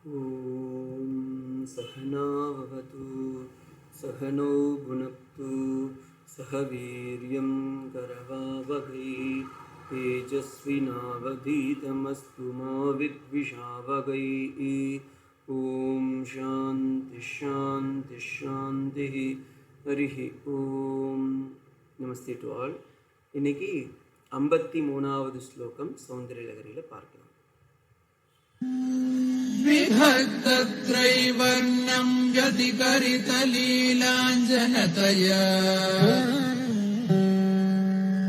ॐ सहना भवतु सहनौ भुनक्तु सह वीर्यं करवावहै तेजस्विनावधीतमस्तु मा विद्विषावहै। ॐ शान्ति शान्ति शान्तिः हरिः ॐ। नमस्ते टू ஆல். இன்னைக்கு 53வது ஸ்லோகம் சௌந்தர்யலகரியில் பார்க்கலாம். विभक्तत्रैवर्णं व्यतिकरितलीलाञ्जनतया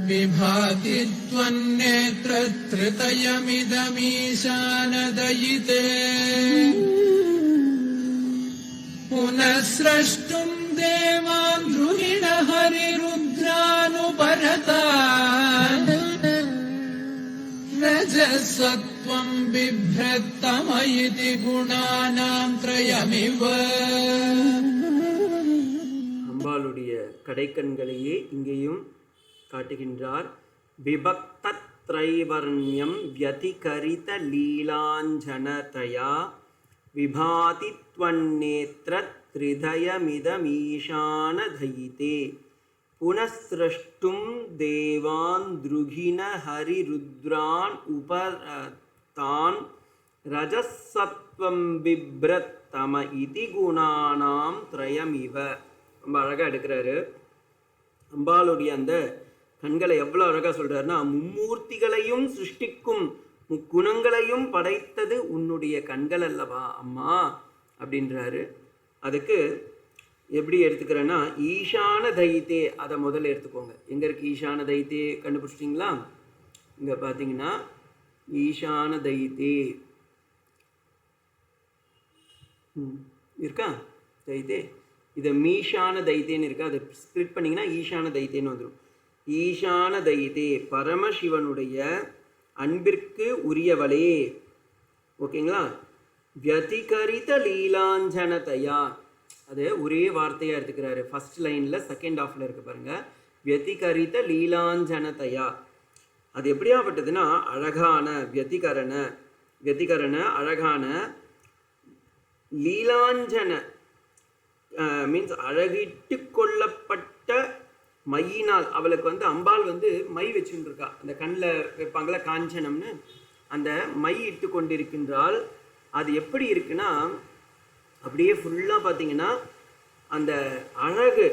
विभाति त्वन्नेत्रत्रितयमिदमीशानदयिते पुनः स्रष्टुं देवान् द्रुहिणः हरिरुद्रानुपरता रजसत्वं बिभ्रत्तमयिति गुणानां त्रयमिव. அம்பாளுடைய கடைக்கண்களையே இங்கேயும் காட்டுகின்றார். விபக்தத்ரைவர்ண்யம் வியதிகரித லீலாஞ்சனதயா விபாதி த்வன்னேத்ர த்ரிதயமிதமீஷானதயிதே புனஸ்ரஷ்டும் தேவான் துருகின ஹரிருத்ரான் உபரதான் ரஜசத்வம் பிப்ரத்தம இதி குணானாம் த்ரயமிவ. ரொம்ப அழகாக எடுக்கிறாரு. அம்பாளுடைய அந்த கண்களை எவ்வளோ அழகாக சொல்கிறாருன்னா, மும்மூர்த்திகளையும் சிருஷ்டிக்கும் முக்குணங்களையும் படைத்தது உன்னுடைய கண்கள் அல்லவா அம்மா அப்படின்றாரு. அதுக்கு எப்படி எடுத்துக்கிறேன்னா, ஈசான தைத்தே அதை முதல்ல எடுத்துக்கோங்க. எங்கே இருக்குது ஈசான தைத்தே? கண்டுபிடிச்சிட்டிங்களா? இங்கே பார்த்தீங்கன்னா ஈசான தைத்தே இருக்கா? தைத்தே இதை மீஷான தைத்தேன்னு இருக்கா? அதை ஸ்ப்ளிட் பண்ணிங்கன்னா ஈசான தைத்தேன்னு வந்துடும். ஈசான தைத்தே பரமசிவனுடைய அன்பிற்கு உரியவளே. ஓகேங்களா? வியதிகரித லீலாஞ்சனதயா, அது ஒரே வார்த்தையாக எடுத்துக்கிறாரு. ஃபர்ஸ்ட் லைனில் செகண்ட் ஹாஃபில் இருக்கு பாருங்க. வியதிகரித லீலாஞ்சனதயா, அது எப்படியாப்பட்டதுன்னா அழகான வியதிகரண அழகான, லீலாஞ்சன மீன்ஸ் அழகிட்டு கொள்ளப்பட்ட மையினால். அவளுக்கு அம்பாள் மை வச்சுட்டு இருக்கா. அந்த கண்ணில் வைப்பாங்களா காஞ்சனம்னு, அந்த மை இட்டு கொண்டிருக்கின்றால். அது எப்படி இருக்குன்னா, அப்படியே ஃபுல்லாக பார்த்தீங்கன்னா அந்த அழகு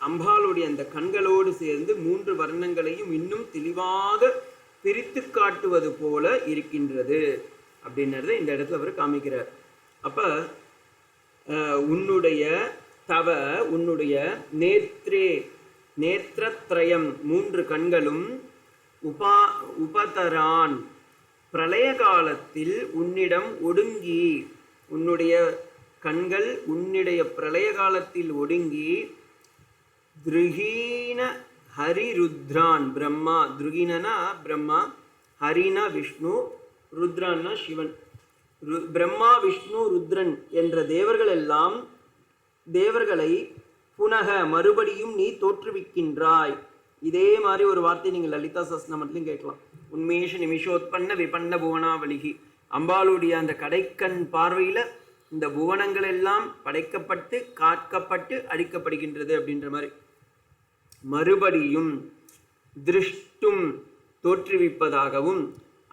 அம்பாளுடைய அந்த கண்களோடு சேர்ந்து 3 வர்ணங்களையும் இன்னும் தெளிவாக பிரித்து காட்டுவது போல இருக்கின்றது அப்படின்றத இந்த இடத்துல அவர் காமிக்கிறார். அப்போ உன்னுடைய நேத்திரத்ரயம் 3 கண்களும் உபதரான் பிரளய காலத்தில் உன்னிடம் ஒடுங்கி, உன்னுடைய கண்கள் உன்னுடைய பிரளய காலத்தில் ஒடுங்கி, திருஹீன ஹரிருத்ரான் பிரம்மா, திருஹீனனா பிரம்மா, ஹரினா விஷ்ணு, ருத்ரான்னா சிவன். பிரம்மா விஷ்ணு ருத்ரன் என்ற தேவர்களை புனக மறுபடியும் நீ தோற்றுவிக்கின்றாய். இதே மாதிரி ஒரு வார்த்தை நீங்கள் லலிதா சஹஸ்ரநாமத்திலும் கேட்கலாம். உன்மேஷ நிமிஷோத்பன்ன விபன்ன புவனாவலிகி. அம்பாளுடைய அந்த கடைக்கண் பார்வையில் இந்த புவனங்கள் எல்லாம் படைக்கப்பட்டு காக்கப்பட்டு அழிக்கப்படுகின்றது அப்படின்ற மாதிரி. மறுபடியும் திருஷ்டும் தோற்றுவிப்பதாகவும்,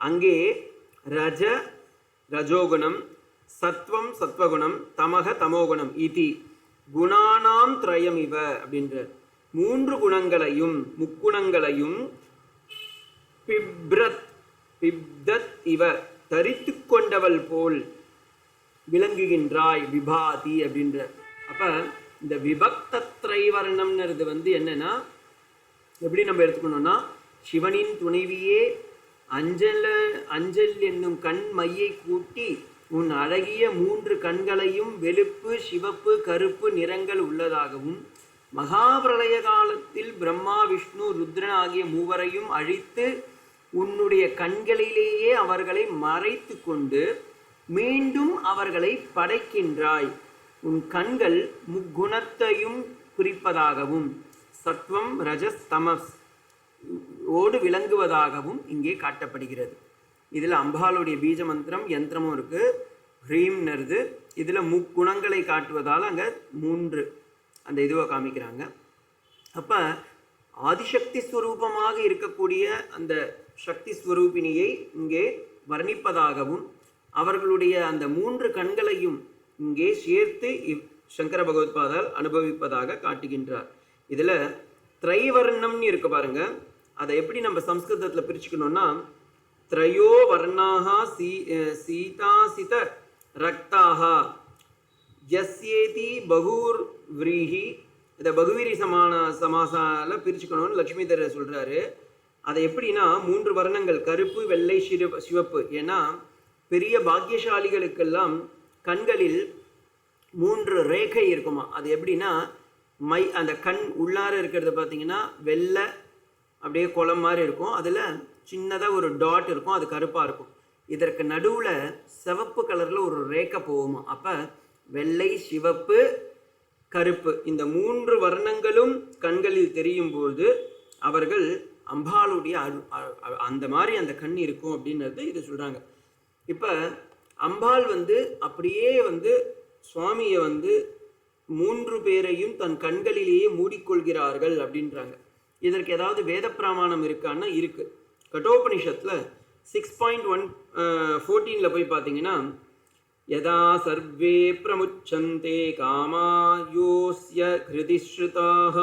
அங்கே ரஜோகுணம், சத்வம் சத்வகுணம், தமக தமோகுணம் இதி குணானாம் த்ரயம் இவ அப்படின்ற 3 குணங்களையும் முக்குணங்களையும் பிப்தத் இவ தரித்து கொண்டவள் போல் விளங்குகின்றாய். விபாதி அப்படின்ற. அப்ப இந்த விபக்தத்ரைவர்ணம்ங்கிறது என்னன்னா, எப்படி நம்ம எடுத்துக்கணும்னா, சிவனின் துணைவியே அஞ்சல் என்னும் கண் மையை கூட்டி உன் அழகிய 3 கண்களையும் வெளுப்பு சிவப்பு கருப்பு நிறங்கள் உள்ளதாகவும், மகாபிரளய காலத்தில் பிரம்மா விஷ்ணு ருத்ரன் ஆகிய 3வரையும் அழித்து உன்னுடைய கண்களிலேயே அவர்களை மறைத்து கொண்டு மீண்டும் அவர்களை படைக்கின்றாய். உன் கண்கள் முக்குணத்தையும் குறிப்பதாகவும் சத்வம் ரஜஸ் தமஸ் ஓடு விளங்குவதாகவும் இங்கே காட்டப்படுகிறது. இதில் அம்பாளுடைய பீஜ மந்திரம் யந்திரமும் இருக்குது. ஹ்ரீம்னது இதில் முக்குணங்களை காட்டுவதால் அங்கே 3 அந்த இதுவை காமிக்கிறாங்க. அப்போ ஆதிசக்தி ஸ்வரூபமாக இருக்கக்கூடிய அந்த சக்தி ஸ்வரூபிணியை இங்கே வர்ணிப்பதாகவும் அவர்களுடைய அந்த 3 கண்களையும் இங்கே சேர்த்து சங்கர பகவத்பாதால் அனுபவிப்பதாக காட்டுகின்றார். இதில் திரைவர்ணம்னு இருக்கு பாருங்க, அதை எப்படி நம்ம சம்ஸ்கிருதத்தில் பிரிச்சுக்கணும்னா திரையோ வர்ணாக சீதாசித ரக்தாக யஸ்யேதி பகூர் விரீஹி. இதை பகுவீரி சமாசால பிரிச்சுக்கணும்னு லக்ஷ்மிதரர் சொல்கிறாரு. அதை எப்படின்னா 3 வர்ணங்கள், கருப்பு, வெள்ளை, சிவப்பு. ஏன்னா பெரிய பாக்கியசாலிகளுக்கெல்லாம் கண்களில் 3 ரேகை இருக்குமா. அது எப்படின்னா அந்த கண் உள்ளார இருக்கிறது பார்த்தீங்கன்னா வெள்ளை அப்படியே குளம் மாதிரி இருக்கும், அதில் சின்னதாக ஒரு டாட் இருக்கும், அது கருப்பாக இருக்கும். இதற்கு நடுவில் சிவப்பு கலரில் ஒரு ரேகை போகுமா. அப்போ வெள்ளை, சிவப்பு, கருப்பு இந்த 3 வர்ணங்களும் கண்களில் தெரியும் போது அவர்கள் அம்பாளுடைய அந்த மாதிரி அந்த கண் இருக்கும் அப்படின்றது இது சொல்கிறாங்க. இப்போ அம்பாள் அப்படியே சுவாமியை 3 பேரையும் தன் கண்களிலேயே மூடிக்கொள்கிறார்கள் அப்படின்றாங்க. இதற்கு ஏதாவது வேத பிராமாணம் இருக்கான்னா இருக்கு. கட்டோபனிஷத்தில் 6.14 போய் பார்த்தீங்கன்னா யதா சர்வே பிரமுச்சந்தே காமாயோஸ்ய கிருதி ஸ்ருதாக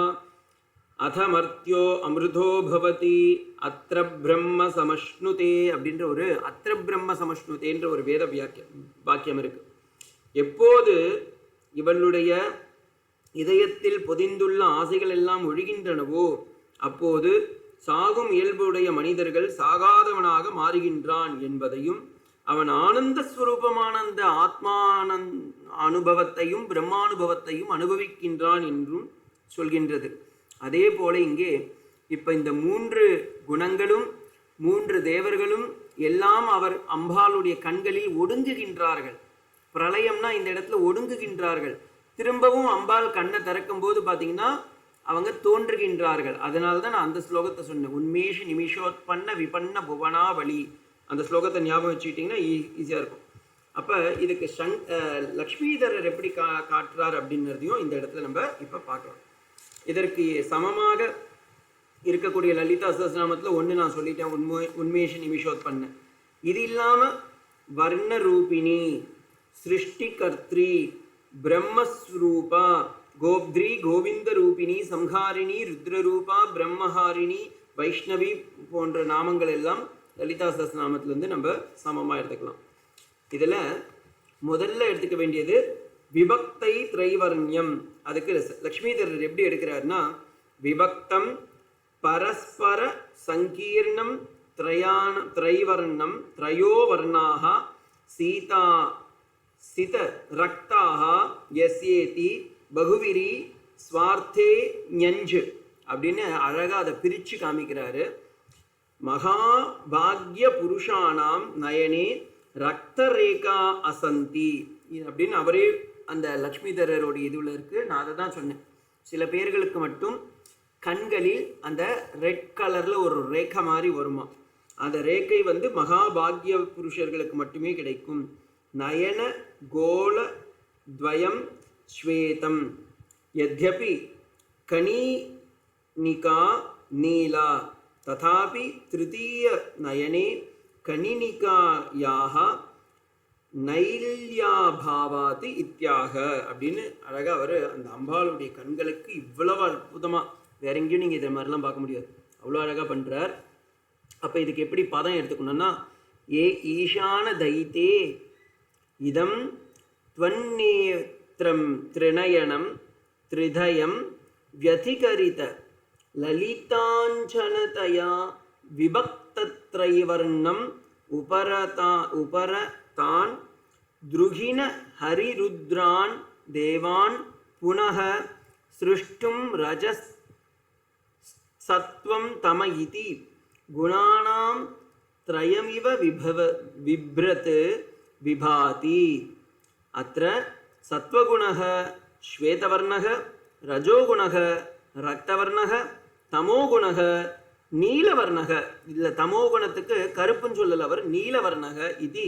அதமர்த்தியோ அமிர்தோ பவதி அத்ர பிரம்ம சமஷ்ணுதே அப்படின்ற ஒரு அத்ர பிரம்ம சமஷ்ணுதேன்ற ஒரு வேத வாக்கியம் இருக்கு. எப்போது இவளுடைய இதயத்தில் பொதிந்துள்ள ஆசைகள் எல்லாம் ஒழுகின்றனவோ அப்போது சாகும் இயல்புடைய மனிதர்கள் சாகாதவனாக மாறுகின்றான் என்பதையும் அவன் ஆனந்த ஸ்வரூபமான அந்த அனுபவத்தையும் பிரம்மானுபவத்தையும் அனுபவிக்கின்றான் என்றும் சொல்கின்றது. அதே போல இங்கே இப்போ இந்த 3 குணங்களும் 3 தேவர்களும் எல்லாம் அவர் அம்பாளுடைய கண்களில் ஒடுங்குகின்றார்கள். பிரளயம்னா இந்த இடத்துல ஒடுங்குகின்றார்கள். திரும்பவும் அம்பாள் கண்ணை திறக்கும் போது பார்த்தீங்கன்னா அவங்க தோன்றுகின்றார்கள். அதனால தான் நான் அந்த ஸ்லோகத்தை சொன்னேன், உன்மேஷி நிமிஷோத்பன்ன விபன்ன புவனாவளி. அந்த ஸ்லோகத்தை ஞாபகம் வச்சுக்கிட்டிங்கன்னா ஈஸியாக இருக்கும். அப்போ இதுக்கு லக்ஷ்மிதரர் எப்படி காட்டுறார் அப்படின்றதையும் இந்த இடத்துல நம்ம இப்போ பார்க்கலாம். இதற்கு சமமாக இருக்கக்கூடிய லலிதா சஹஸ்ரநாமத்தில் 1 நான் சொல்லிட்டேன், உன்மேஷி நிமிஷோத்பன்ன. இது இல்லாமல் வர்ண ரூபிணி, சிருஷ்டிகர்த்ரி, பிரம்மஸ்வரூபா, கோப்த்ரி, கோவிந்த ரூபிணி, சம்ஹாரிணி, ருத்ரரூபா, பிரம்மஹாரிணி, வைஷ்ணவி போன்ற நாமங்கள் எல்லாம் லலிதா சஹஸ்ரநாமத்திலேருந்து நம்ம சமமாக எடுத்துக்கலாம். இதில் முதல்ல எடுத்துக்க வேண்டியது விபக்தை திரைவர்ணியம். அதுக்கு லக்ஷ்மிதரர் எப்படி எடுக்கிறாருன்னா விபக்தம் பரஸ்பர சங்கீர்ணம் திரைவர்ணம் திரையோ வர்ணாக சீதா சித ரக்தாக யஸ்யேதி பகுவிரி ஸ்வார்த்தே ஞஞ்சு அப்படின்னு அழகாக அதை பிரித்து காமிக்கிறாரு. மகாபாக்ய புருஷானாம் நயனே ரக்த ரேகா அசந்தி அப்படின்னு அவரே அந்த லக்ஷ்மிதரருடைய இதுவில் இருக்குது. நான் அதை தான் சொன்னேன், சில பேர்களுக்கு மட்டும் கண்களில் அந்த ரெட் கலரில் ஒரு ரேகை மாதிரி வருமா. அந்த ரேகை மகாபாக்ய புருஷர்களுக்கு மட்டுமே கிடைக்கும். நயன கோல துவயம் ஸ்வேதம் யத்யபி கணினிகா நீலா ததாபி திருத்தீய நயனே கணினிகாயாக நைல்யாபாவாதி இத்தியாக அப்படின்னு அழகாக அவர் அந்த அம்பாளுடைய கண்களுக்கு இவ்வளவு அற்புதமாக வேற எங்கேயும் நீங்கள் இதை மாதிரிலாம் பார்க்க முடியாது, அவ்வளோ அழகாக பண்ணுறார். அப்போ இதுக்கு எப்படி பதம் எடுத்துக்கணும்னா ஏ ஈசான தைத்தே இதம் त्वन्नेत्रं त्रिनयनं त्रिधयं व्यतिकरित ललिताञ्जनतया विभक्तत्रैवर्णम् उपरतान् द्रुहिण हरिरुद्रान् देवान् पुनः सृष्टुं रजसत्वं तम इति गुणानां त्रयमिव बिभ्रत् विभाति. अत्र सत्वगुणः श्वेतवर्णः, रजोगुणः रक्तवर्णः, तमोगुणः நீலவர்ணக. இல்லை தமோகுணத்துக்கு கருப்புன்னு சொல்லல அவர், நீலவர்ணக இது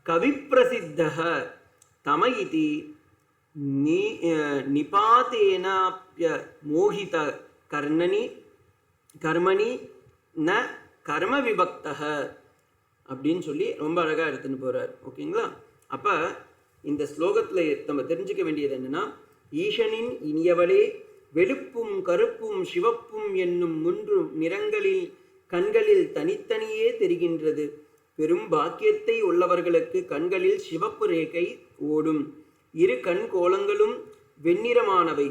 கவிப்பிரசித்தः தம இதி நிபாதேனாப்ய மோகித கர்மணி ந கர்ம விபக்தः அப்படின்னு சொல்லி ரொம்ப அழகாக எடுத்துன்னு போகிறார். ஓகேங்களா? அப்போ இந்த ஸ்லோகத்தில் நம்ம தெரிஞ்சுக்க வேண்டியது என்னென்னா, ஈசனின் இனியவளே, வெளுப்பும் கருப்பும் சிவப்பும் என்னும் 3 நிறங்களில் கண்களில் தனித்தனியே தெரிகின்றது. பெரும் பாக்கியத்தை உள்ளவர்களுக்கு கண்களில் சிவப்பு ரேகை ஓடும். 2 கண் கோலங்களும் வெண்ணிறமானவை.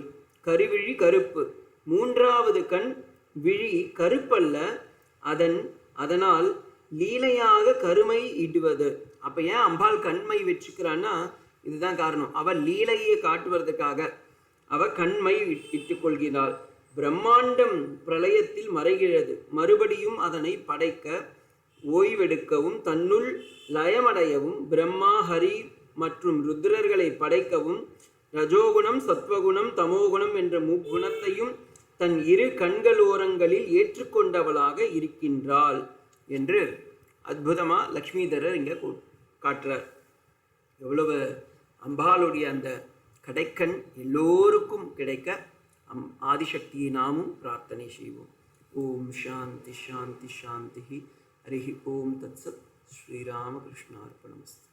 கருவிழி கருப்பு. 3வது கண் விழி கருப்பல்ல, அதனால் லீலையாக கருமை இடுவது. அப்போ ஏன் அம்பாள் கண்மை வச்சுக்கிறான்னா இதுதான் காரணம். அவள் லீலையை காட்டுவதற்காக அவள் கண்மை இட்டுக் கொள்கிறாள். பிரம்மாண்டம் பிரளயத்தில் மறைகிறது. மறுபடியும் அதனை படைக்க ஓய்வெடுக்கவும் தன்னுள் லயமடையவும் பிரம்மா ஹரி மற்றும் ருத்ரர்களை படைக்கவும் ரஜோகுணம் சத்வகுணம் தமோகுணம் என்ற முக்குணத்தையும் தன் 2 கண்களோரங்களில் ஏற்றுக்கொண்டவளாக இருக்கின்றாள் என்று அற்புதமாக லக்ஷ்மிதரர் இங்கே காட்டுறார். எவ்வளவு அம்பாளுடைய அந்த கடைக்கண் எல்லோருக்கும் கிடைக்க ஆதிசக்தியை நாமும் பிரார்த்தனை செய்வோம். ஓம் சாந்தி சாந்தி சாந்தி. ஹரி ஓம் தத்சத். ஸ்ரீராமகிருஷ்ணார்ப்பணமஸ்து.